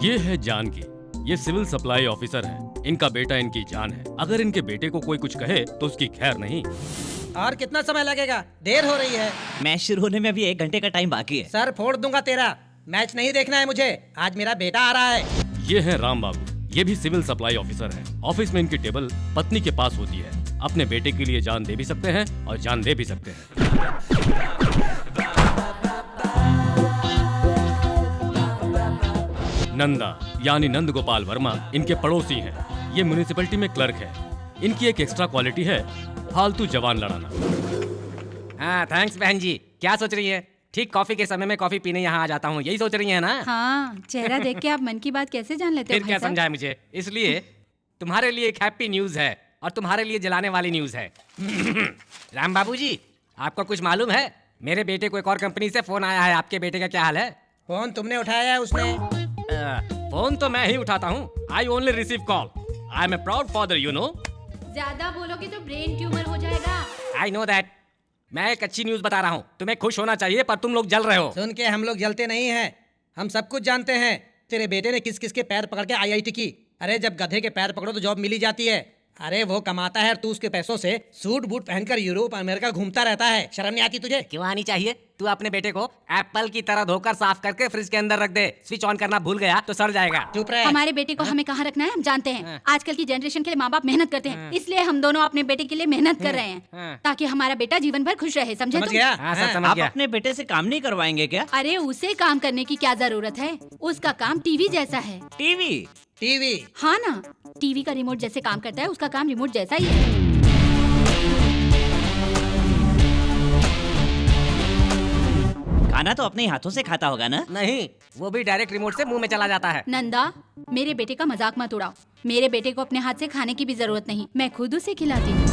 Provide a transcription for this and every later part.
ये है जानकी, ये सिविल सप्लाई ऑफिसर है। इनका बेटा इनकी जान है। अगर इनके बेटे को कोई कुछ कहे तो उसकी खैर नहीं। और कितना समय लगेगा? देर हो रही है। मैच शुरू होने में अभी 1 घंटे का टाइम बाकी है। सर फोड़ दूंगा तेरा। मैच नहीं देखना है मुझे, आज मेरा बेटा आ रहा है। ये है राम बाबू, ये भी सिविल सप्लाई ऑफिसर है। ऑफिस में इनकी टेबल पत्नी के पास होती है। अपने बेटे के लिए जान दे भी सकते हैं और जान दे भी सकते हैं। नंदा यानी नंद गोपाल वर्मा इनके पड़ोसी हैं। ये म्युनिसिपैलिटी में क्लर्क है। इनकी एक एक्स्ट्रा क्वालिटी है, फालतू जवान लड़ाना। हाँ थैंक्स बहन जी। क्या सोच रही है? ठीक कॉफी के समय में कॉफी पीने यहाँ आ जाता हूँ, यही सोच रही है ना? हाँ, चेहरा देख के आप मन की बात कैसे जान लेते हो? फिर क्या समझाए मुझे? इसलिए तुम्हारे लिए एक हैप्पी न्यूज है और तुम्हारे लिए जलाने वाली न्यूज है। राम बाबू जी, आपको कुछ मालूम है? मेरे बेटे को एक और कंपनी से फोन आया है। आपके बेटे का क्या हाल है? फोन तुमने उठाया है? उसने फोन तो मैं ही उठाता हूँ। I only receive call. I am a proud father, you know. ज्यादा बोलोगे तो ब्रेन ट्यूमर हो जाएगा। I know that. मैं एक अच्छी न्यूज बता रहा हूँ। तुम्हें खुश होना चाहिए पर तुम लोग जल रहे हो। सुन के हम लोग जलते नहीं हैं, हम सब कुछ जानते हैं। तेरे बेटे ने किस किस के पैर पकड़ के IIT की। अरे जब गधे के पैर पकड़ो तो जॉब मिली जाती है। अरे वो कमाता है और तू उसके पैसों से सूट बूट पहनकर यूरोप अमेरिका घूमता रहता है। शर्म नहीं आती तुझे? क्यों आनी चाहिए? तू अपने बेटे को एप्पल की तरह धोकर साफ करके फ्रिज के अंदर रख दे। स्विच ऑन करना भूल गया तो सड़ जाएगा। चुप रहे। हमारे बेटे को हमें कहाँ रखना है हम जानते हैं। आजकल की जनरेशन के लिए माँ बाप मेहनत करते हैं, इसलिए हम दोनों अपने बेटे के लिए मेहनत कर रहे हैं ताकि हमारा बेटा जीवन भर खुश रहे। समझे समझ तुम? गया? हाँ, सब समझ आप गया। अपने बेटे से काम नहीं करवाएंगे क्या? अरे उसे काम करने की क्या जरूरत है? उसका काम टीवी जैसा है। टीवी? टीवी? हाँ ना, टीवी का रिमोट जैसे काम करता है उसका काम रिमोट जैसा ही है। खाना तो अपने हाथों से खाता होगा ना? नहीं, वो भी डायरेक्ट रिमोट से मुंह में चला जाता है। नंदा, मेरे बेटे का मजाक मत उड़ाओ। मेरे बेटे को अपने हाथ से खाने की भी जरूरत नहीं, मैं खुद उसे खिलाती हूँ।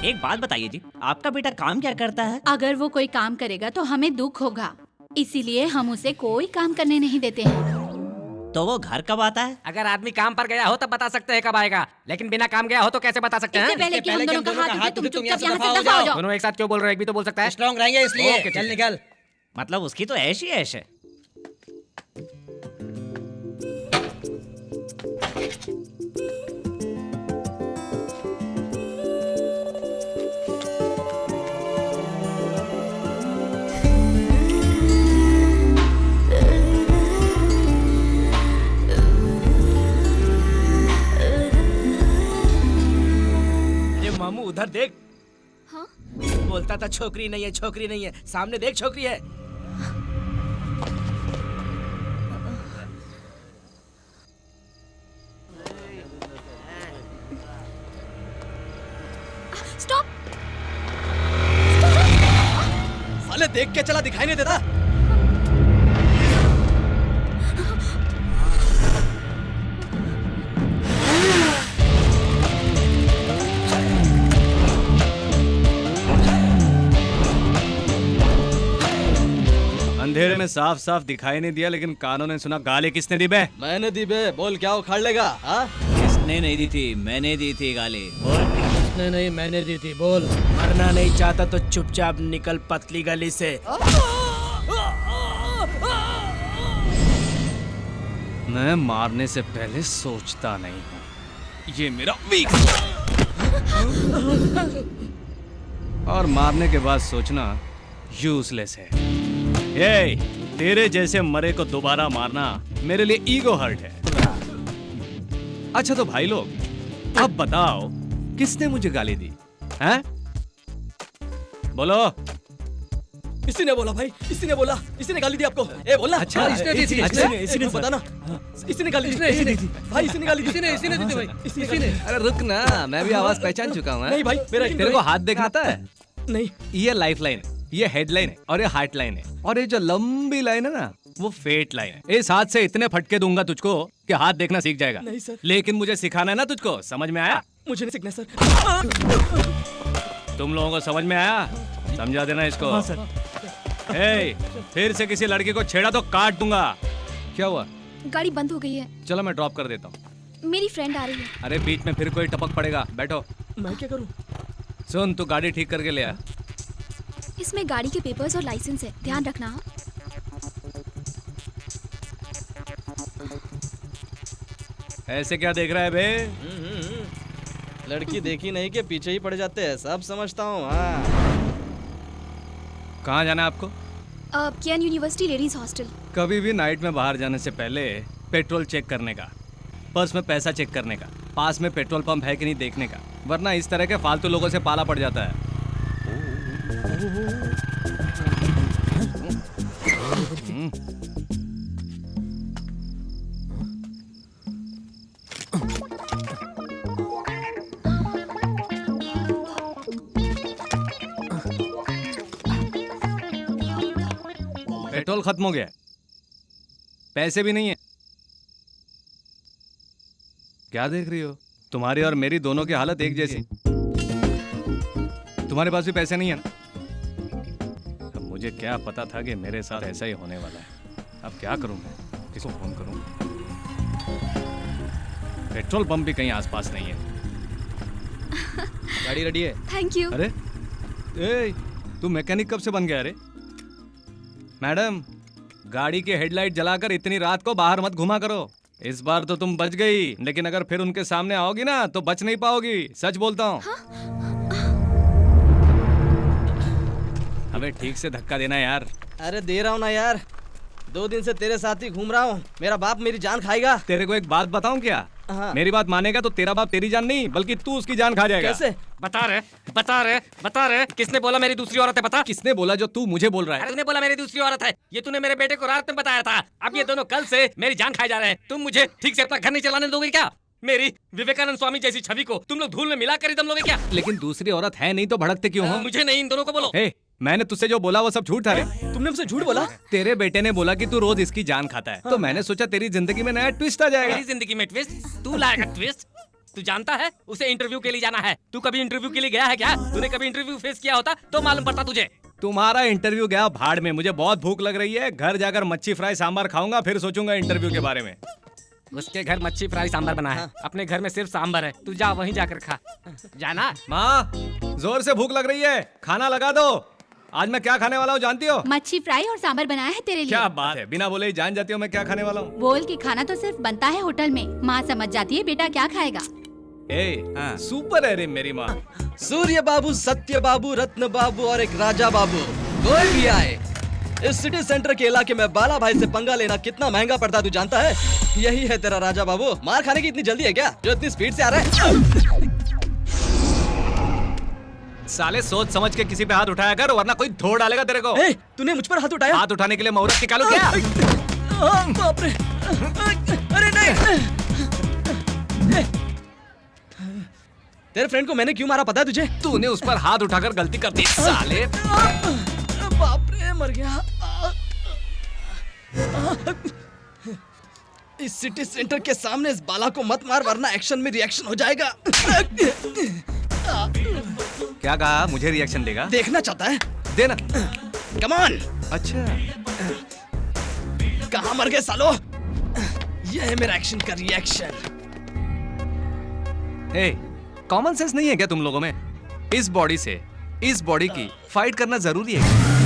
एक बात बताइए जी, आपका बेटा काम क्या करता है? अगर वो कोई काम करेगा तो हमें दुख होगा, इसीलिए हम उसे कोई काम करने नहीं देते हैं। तो वो घर कब आता है? अगर आदमी काम पर गया हो तब बता सकते हैं कब आएगा, लेकिन बिना काम गया हो तो कैसे बता सकते इससे हैं? पहले कि हम दोनों का हाथ टूटे, तुम चुपचाप यहाँ से दफा हो जाओ। दोनों एक साथ क्यों बोल रहे हो? एक भी तो बोल सकता है। स्ट्रॉन्ग रहेंगे इसलिए। ओके, चल निकल। मतलब उसकी तो ऐश ही ऐश है। मामू उधर देख। हाँ? बोलता था छोकरी नहीं है, छोकरी नहीं है, सामने देख छोकरी है। स्टॉप! साले देख के चला, दिखाई नहीं देता। अंधेरे में साफ साफ दिखाई नहीं दिया, लेकिन कानों ने सुना। गाली किसने दी बे? मैंने दी बे। बोल क्या उखाड़ लेगा? हाँ? किसने नहीं दी थी? मैंने दी थी गाली। बोल। उसने नहीं, मैंने दी थी। बोल। मरना नहीं चाहता तो चुपचाप निकल पतली गली से। मैं मारने से पहले सोचता नहीं हूँ, ये मेरा वीक। और मारने के बाद सोचना यूजलेस है। ये तेरे जैसे मरे को दोबारा मारना मेरे लिए ईगो हर्ट है। अच्छा तो भाई लोग, अब बताओ किसने मुझे गाली दी? हैं? बोलो। इसी ने बोला भाई, इसी ने बोला, इसी ने गाली दी आपको। ए बोलना। अच्छा, इसने दी थी। अच्छा, इसी ने बता ना। इसी ने गाली दी थी भाई, इसी ने गाली दी। इसी ने दी थी भाई, इसी ने। अरे रुक ना, मैं भी आवाज पहचान चुका हूँ। नहीं भाई, मेरा तेरे को हाथ देखना आता है? नहीं। ये लाइफ लाइन है, ये हेडलाइन है और ये हार्ट लाइन है, और ये जो लंबी लाइन है ना, वो फेट लाइन है। इस हाथ से इतने फटके दूंगा तुझको कि हाथ देखना सीख जाएगा। नहीं सर। लेकिन मुझे सिखाना है ना तुझको, समझ में आया? मुझे नहीं सीखना सर। तुम लोगों को समझ में आया? समझा देना इसको। हाँ सर। ए, फिर से किसी लड़की को छेड़ा तो काट दूंगा। क्या हुआ? गाड़ी बंद हो गई है। चलो मैं ड्रॉप कर देता हूँ। मेरी फ्रेंड आ रही है। अरे बीच में फिर कोई टपक पड़ेगा, बैठो। मैं क्या करूँ? सुन, तू गाड़ी ठीक करके ले आ। इसमें गाड़ी के पेपर्स और लाइसेंस है, ध्यान रखना। हाँ? ऐसे क्या देख रहा है बे? लड़की देखी नहीं के पीछे ही पड़ जाते हैं, सब समझता हूँ। हाँ, कहाँ जाना है आपको? केन यूनिवर्सिटी लेडीज हॉस्टल। कभी भी नाइट में बाहर जाने से पहले पेट्रोल चेक करने का, पर्स में पैसा चेक करने का, पास में पेट्रोल पंप है कि नहीं देखने का, वरना इस तरह के फालतू लोगों से पाला पड़ जाता है। पेट्रोल खत्म हो गया, पैसे भी नहीं है। क्या देख रही हो? तुम्हारी और मेरी दोनों की हालत एक जैसी। तुम्हारे पास भी पैसे नहीं है ना? अब मुझे क्या पता था कि मेरे साथ ऐसा ही होने वाला है। अब क्या करूं मैं? किसको फोन करूं? पेट्रोल पंप भी कहीं आसपास नहीं है। गाड़ी रेडी है। Thank you. अरे ए, तू मैकेनिक कब से बन गया? अरे मैडम, गाड़ी की हेडलाइट जलाकर इतनी रात को बाहर मत घुमा करो। इस बार तो तुम बच गई, लेकिन अगर फिर उनके सामने आओगी ना तो बच नहीं पाओगी, सच बोलता हूँ। अबे ठीक से धक्का देना यार। अरे दे रहा हूँ ना यार, 2 दिन से तेरे साथ ही घूम रहा हूँ। मेरा बाप मेरी जान खाएगा। तेरे को एक बात बताऊं क्या? हाँ। मेरी बात मानेगा तो तेरा बाप तेरी जान नहीं बल्कि तू उसकी जान खा जाएगा। कैसे? बता रहे किसने बोला मेरी दूसरी औरत है? बता। किसने बोला जो तू मुझे बोल रहा है? अरे तूने बोला मेरी दूसरी औरत है, ये तूने मेरे बेटे को रात में बताया था। अब ये दोनों कल से मेरी जान खाए जा रहे हैं। तुम मुझे ठीक से अपना घर नहीं चलाने दोगे क्या? मेरी विवेकानंद स्वामी जैसी छवि को तुम लोग धूल में मिला कर ही दम लोगे क्या? लेकिन दूसरी औरत है नहीं तो भड़कते क्यों हो? मुझे नहीं, इन दोनों को बोलो। ए, मैंने तुझसे जो बोला वो सब झूठ था रे। तुमने मुझसे झूठ बोला? तेरे बेटे ने बोला कि तू रोज इसकी जान खाता है, तो मैंने सोचा तेरी जिंदगी में नया ट्विस्ट आ जाएगा। मेरी जिंदगी में ट्विस्ट? तू लाएगा ट्विस्ट? तू जानता है उसे इंटरव्यू के लिए जाना है। तू कभी इंटरव्यू के लिए गया है क्या? तूने कभी इंटरव्यू फेस किया होता तो मालूम पड़ता तुझे। तुम्हारा इंटरव्यू गया भाड़ में। मुझे बहुत भूख लग रही है, घर जाकर मच्छी फ्राई सांभर खाऊंगा, फिर सोचूंगा इंटरव्यू के बारे में। उसके घर मच्छी फ्राई सांभर बना है, अपने घर में सिर्फ सांभर है। तू जा वहीं जाकर खा। जाना। माँ, जोर से भूख लग रही है, खाना लगा दो। आज मैं क्या खाने वाला हूँ जानती हो? मच्छी फ्राई और सांभर बनाया है तेरे लिए। क्या बात है, बिना बोले ही जान जाती हो मैं क्या खाने वाला हूँ। बोल के खाना तो सिर्फ बनता है होटल में, माँ समझ जाती है बेटा क्या खाएगा। सुपर है रे मेरी माँ। सूर्य बाबू, सत्य बाबू, रत्न बाबू और एक राजा बाबू, कोई भी आए, इस सिटी सेंटर के इलाके में बाला भाई से पंगा लेना कितना महंगा पड़ता है तू जानता है? यही है तेरा राजा बाबू। मार खाने की इतनी जल्दी है क्या जो इतनी स्पीड से आ रहा है? साले सोच समझ के किसी पे हाथ उठाया कर, वरना कोई धो डालेगा तेरे को। तूने मुझ पर हाथ उठाया? हाथ उठाने के लिए मुहूर्त निकालो क्या? बाप रे! अरे नहीं! तेरे फ्रेंड को मैंने क्यों मारा पता है तुझे? तूने उस पर हाथ उठाकर गलती कर दी साले। बाप रे, मर गया। इस सिटी सेंटर के सामने इस बाला को मत मार वरना एक्शन में रिएक्शन हो जाएगा। क्या कहा? मुझे रिएक्शन देगा? देखना चाहता है? देना। Come on. अच्छा, कहाँ मर गए सालो? यह है मेरा एक्शन का रिएक्शन। कॉमन सेंस नहीं है क्या तुम लोगों में? इस बॉडी से इस बॉडी की फाइट करना जरूरी है।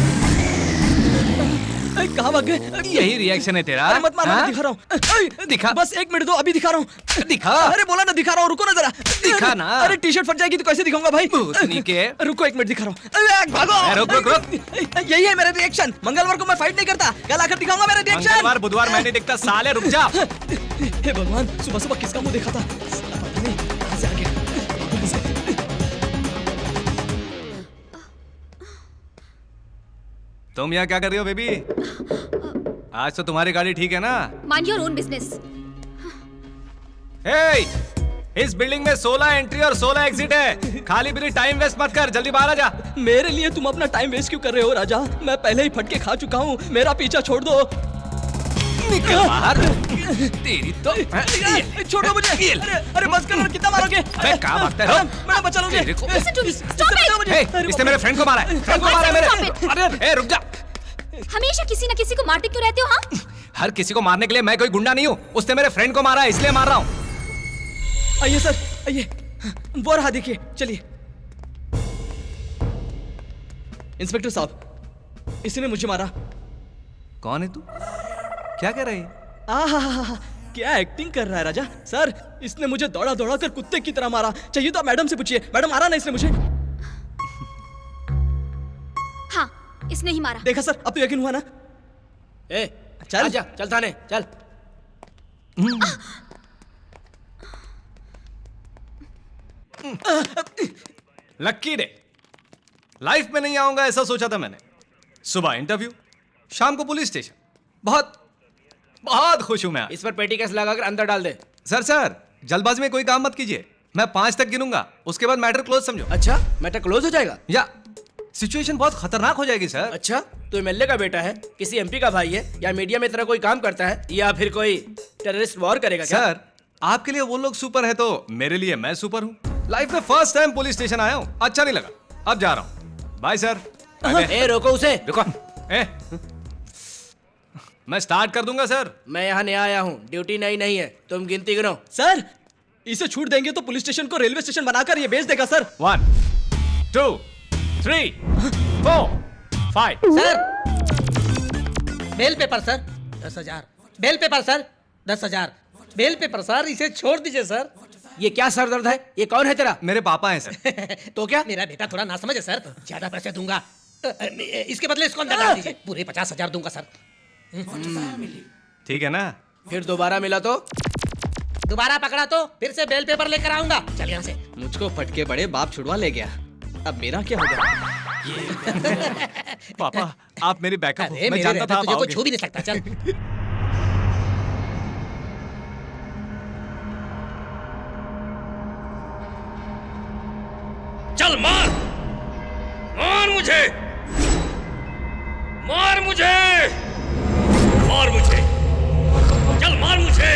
कहाँ भाग गए? यही रिएक्शन है तेरा? अरे मत मारो, हाँ? मैं दिखा रहा हूँ। दिखा। बस 1 मिनट दो, अभी दिखा रहा हूँ। दिखा। अरे बोला ना दिखा रहा हूँ, रुको ना जरा। दिखा ना। अरे टी-शर्ट फट जाएगी तो कैसे दिखाऊंगा भाई? भूतनी के। रुको 1 मिनट दिखा रहा हूँ। भागो। रुक रुक रुक। यही है मेरा रिएक्शन। मंगलवार को मैं फाइट नहीं करता, कल आकर दिखाऊंगा मेरा रिएक्शन। मंगलवार बुधवार मैं नहीं दिखता साले, रुक जा। हे भगवान, सुबह सुबह किसका मुंह देखा था? पता नहीं कहाँ से आ गया। तुम यहाँ क्या कर रही हो बेबी? आज तो तुम्हारी गाड़ी ठीक है ना? Mind your own business. इस बिल्डिंग में 16 एंट्री और 16 एग्जिट है। खाली बिली टाइम वेस्ट मत कर, जल्दी बाहर आ जा। मेरे लिए तुम अपना टाइम वेस्ट क्यों कर रहे हो राजा? मैं पहले ही फटके खा चुका हूँ, मेरा पीछा छोड़ दो। निकल बाहर। तेरी तो छोड़ो मुझे। अरे बस करो, कितना मारोगे? मैं कहाँ भागता है? मैं बचा लूंगी। इसने मेरे फ्रेंड को मारा है। फ्रेंड को मारा है मेरे। अरे रुक जा। हमेशा किसी न किसी को मारते क्यों रहते हो? हाँ, हर किसी को मारने के लिए मैं कोई गुंडा नहीं हूँ। उसने मेरे फ्रेंड को मारा है इसलिए मार रहा हूँ। आइए सर, आइए। वो रहा देखिए, चलिए। इंस्पेक्टर साहब, इसने मुझे मारा। कौन है तू? क्या कह रही है? आहा, क्या एक्टिंग कर रहा है राजा। सर, इसने मुझे दौड़ा दौड़ा कर कुत्ते की तरह मारा। चाहिए तो आप मैडम से पूछिए। मैडम, मारा ना इसने मुझे। हाँ, इसने ही मारा। देखा सर, अब तो यकीन हुआ ना। ए, चल आजा, चल थाने, चल। लक्की डे। लाइफ में नहीं आऊंगा ऐसा सोचा था मैंने। सुबह इंटरव्यू, शाम को पुलिस स्टेशन। बहुत बहुत खुश हूं मैं आज। इस पर पेटी केस लगाकर अंदर डाल दे। सर, जल्दबाजी में कोई काम मत कीजिए। मैं 5 तक गिनूंगा, उसके बाद मैटर क्लोज समझो। अच्छा, मैटर क्लोज हो जाएगा? या सिचुएशन बहुत खतरनाक हो जाएगी सर। अच्छा, तो एमएलए का बेटा है, किसी एमपी का भाई है, या मीडिया में तरह कोई काम करता है, या फिर कोई टेररिस्ट वॉर करेगा क्या? सर, आपके लिए वो लोग सुपर है तो मेरे लिए मैं सुपर हूँ। लाइफ में फर्स्ट टाइम पुलिस स्टेशन आया हूँ, अच्छा नहीं लगा, अब जा रहा हूँ। Bye sir. ए, रोको उसे। रुको। मैं स्टार्ट कर दूंगा सर। मैं यहाँ नया आया हूँ, ड्यूटी नई नहीं है, तुम गिनती गिनो। सर, इसे छूट देंगे तो पुलिस स्टेशन को रेलवे स्टेशन बनाकर ये बेच देगा sir. 1 2 3 4 5। Sir, bail paper sir, 10,000। Bail paper sir, 10,000। Bail paper sir, इसे छोड़ दीजिए सर। ये क्या सर दर्द है? ये कौन है तेरा? मेरे पापा हैं सर। तो क्या? मेरा बेटा थोड़ा ना समझ है सर, ज्यादा पैसे दूंगा। इसके बदले इसको अंदर डाल दीजिए, पूरे 50,000 दूंगा सर। ठीक है ना? फिर दोबारा मिला तो? दोबारा पकड़ा तो फिर से बेल पेपर लेकर आऊंगा। चल यहाँ से। मुझको फटके बड़े बाप छुड़वा ले गया, अब मेरा क्या होगा? पापा, आप मेरी बैकअप हो। अरे मैं मेरे जानता रहते था आप तुझे कोई आओगे। छू भी नहीं सकता। चल। चल मार, मार मुझे, मार मुझे, मार मुझे, चल मार मुझे,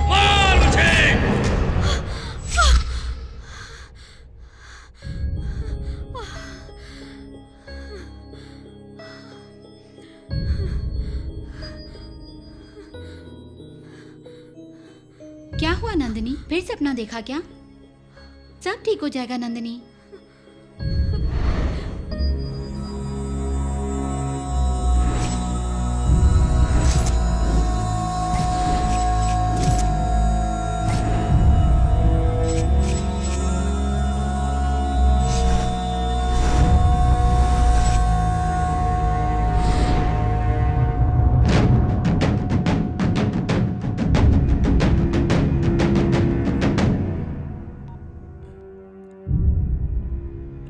मार मुझे। क्या हुआ नंदिनी? फिर सपना देखा क्या? सब ठीक हो जाएगा नंदिनी।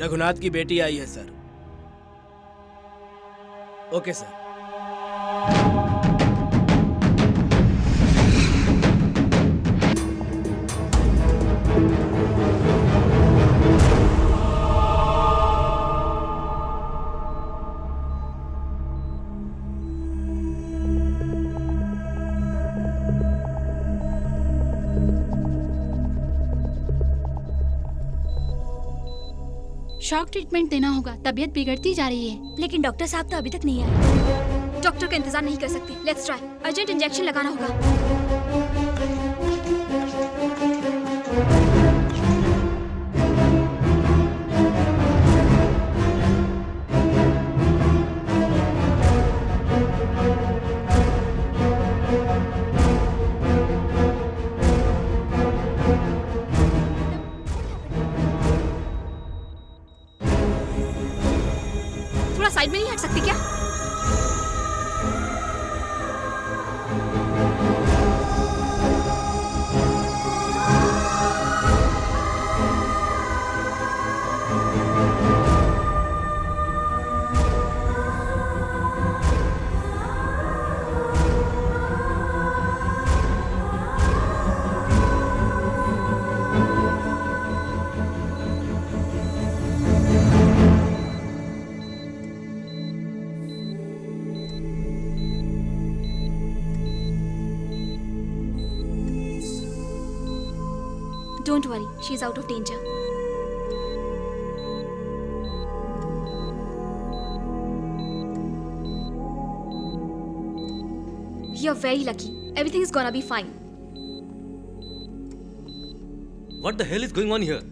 रघुनाथ की बेटी आई है sir. Okay sir. Shock treatment देना होगा, तबीयत बिगड़ती जा रही है। लेकिन डॉक्टर साहब तो अभी तक नहीं आए। डॉक्टर का इंतजार नहीं कर सकते। Let's try. अर्जेंट इंजेक्शन लगाना होगा। थोड़ा साइड में नहीं हट सकती क्या? Don't worry, she's out of danger. You're very lucky. Everything is gonna be fine. What the hell is going on here?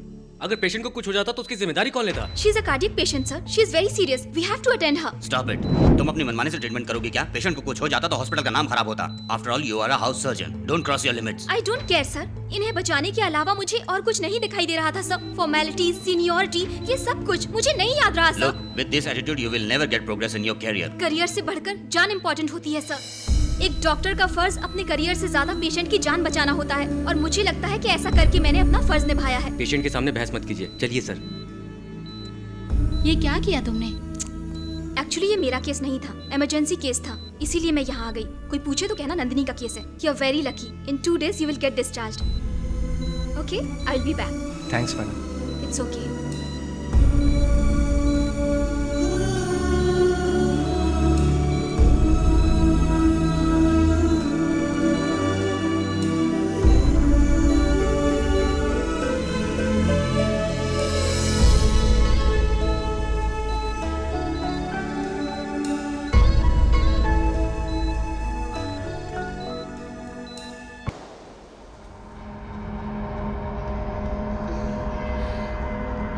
अगर पेशेंट को कुछ हो जाता तो उसकी जिम्मेदारी कौन लेता? She is a cardiac patient sir, she is very serious, we have to attend her. Stop it. तुम अपनी मनमानी से ट्रीटमेंट करोगी क्या? पेशेंट को कुछ हो जाता तो हॉस्पिटल का नाम खराब होता। After all you are a house surgeon, don't cross your limits. I don't care sir, इन्हें बचाने के अलावा मुझे और कुछ नहीं दिखाई दे रहा था सर। फॉर्मेलिटीज, सीनियरिटी, ये सब कुछ मुझे नहीं याद रहा sir. Look, with this attitude you will never get progress in your career. Career से बढ़कर जान इम्पोर्टेंट होती है सर। एक डॉक्टर का फर्ज अपने करियर से ज्यादा पेशेंट की जान बचाना होता है, और मुझे लगता है कि ऐसा करके मैंने अपना फर्ज निभाया है। पेशेंट के सामने बहस मत कीजिए, चलिए सर। ये क्या किया तुमने? एक्चुअली ये मेरा केस नहीं था, इमरजेंसी केस था, इसीलिए मैं यहाँ आ गई। कोई पूछे तो कहना नंदिनी का केस है। You are very lucky, in 2 days you will get discharged. Okay, I'll be back. Thanks madam. It's okay.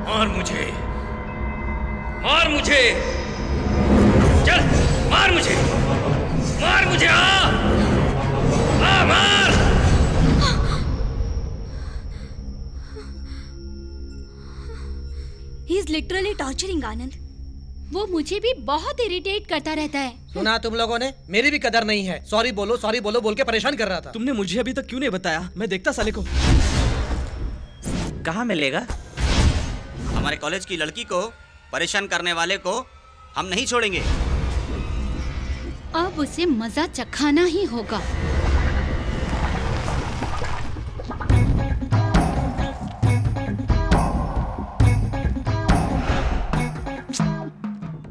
मार मुझे, मार मुझे, चल मार मुझे, मार मुझे, आ मार। He is literally torturing आनंद। वो मुझे भी बहुत इरिटेट करता रहता है। सुना तुम लोगों ने? मेरी भी कदर नहीं है। सॉरी बोलो बोल के परेशान कर रहा था। तुमने मुझे अभी तक क्यों नहीं बताया? मैं देखता साले को। कहाँ मिलेगा? हमारे कॉलेज की लड़की को परेशान करने वाले को हम नहीं छोड़ेंगे। अब उसे मजा चखाना ही होगा।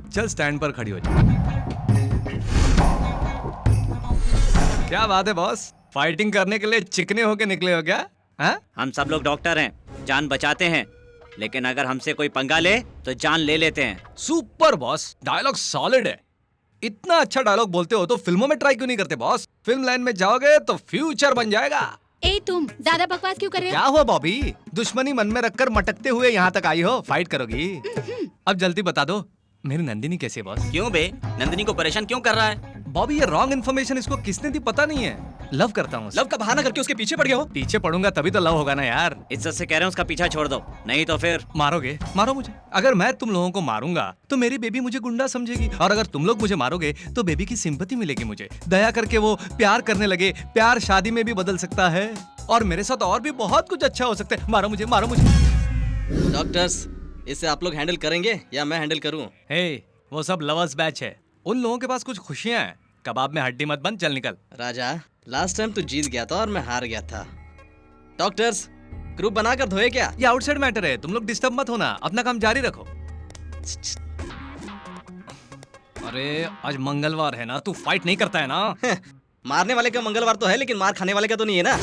चल स्टैंड पर खड़ी हो जा। क्या बात है बॉस, फाइटिंग करने के लिए चिकने होके निकले हो क्या? हाँ? हम सब लोग डॉक्टर हैं, जान बचाते हैं, लेकिन अगर हमसे कोई पंगा ले तो जान ले लेते हैं। सुपर बॉस, डायलॉग सॉलिड है। इतना अच्छा डायलॉग बोलते हो तो फिल्मों में ट्राई क्यों नहीं करते बॉस? फिल्म लाइन में जाओगे तो फ्यूचर बन जाएगा। ए तुम ज्यादा बकवास क्यों कर रहे हो? क्या हुआ बॉबी, दुश्मनी मन में रखकर मटकते हुए यहाँ तक आई हो? फाइट करोगी? अब जल्दी बता दो, मेरी नंदिनी कैसी है बॉस? क्यों बे, नंदिनी को परेशान क्यों कर रहा है? बॉबी ये रॉन्ग इन्फॉर्मेशन इसको किसने दी पता नहीं है। लव करता हूँ। लव का बहाना करके उसके पीछे पड़ गया हो? पीछे पड़ूंगा तभी तो लव होगा ना यार। इज्जत से कह रहे हैं उसका पीछा छोड़ दो, नहीं तो फिर मारोगे? मारो मुझे। अगर मैं तुम लोगों को मारूंगा तो मेरी बेबी मुझे गुंडा समझेगी, और अगर तुम लोग मुझे मारोगे तो बेबी की सिंपैथी मिलेगी मुझे। दया करके वो प्यार करने लगे। प्यार शादी में भी बदल सकता है, और मेरे साथ और भी बहुत कुछ अच्छा हो सकता है। मारो मुझे, मारो मुझे। डॉक्टर्स, इसे आप लोग हैंडल करेंगे या मैं हैंडल करूं? हे, वो सब लवर्स बैच है। उन लोगों के पास कुछ खुशियां हैं। कबाब में हड्डी मत बन, चल निकल। राजा, लास्ट टाइम तू जीत गया था और मैं हार गया था। डॉक्टर्स, ग्रुप बनाकर धोए क्या? ये आउटसाइड मैटर है, तुम लोग डिस्टर्ब मत होना, अपना काम जारी रखो। अरे आज मंगलवार है ना, तू फाइट नहीं करता है ना? मारने वाले का मंगलवार तो है, लेकिन मार खाने वाले का तो नहीं है ना।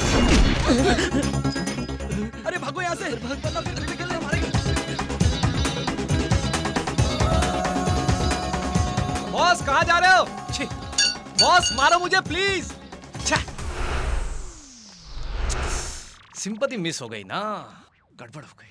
अरे भागो यहाँ से, बॉस कहाँ जा रहे हो? छी, बॉस मारो मुझे प्लीज। सिंपैथी मिस हो गई ना, गड़बड़ हो गई।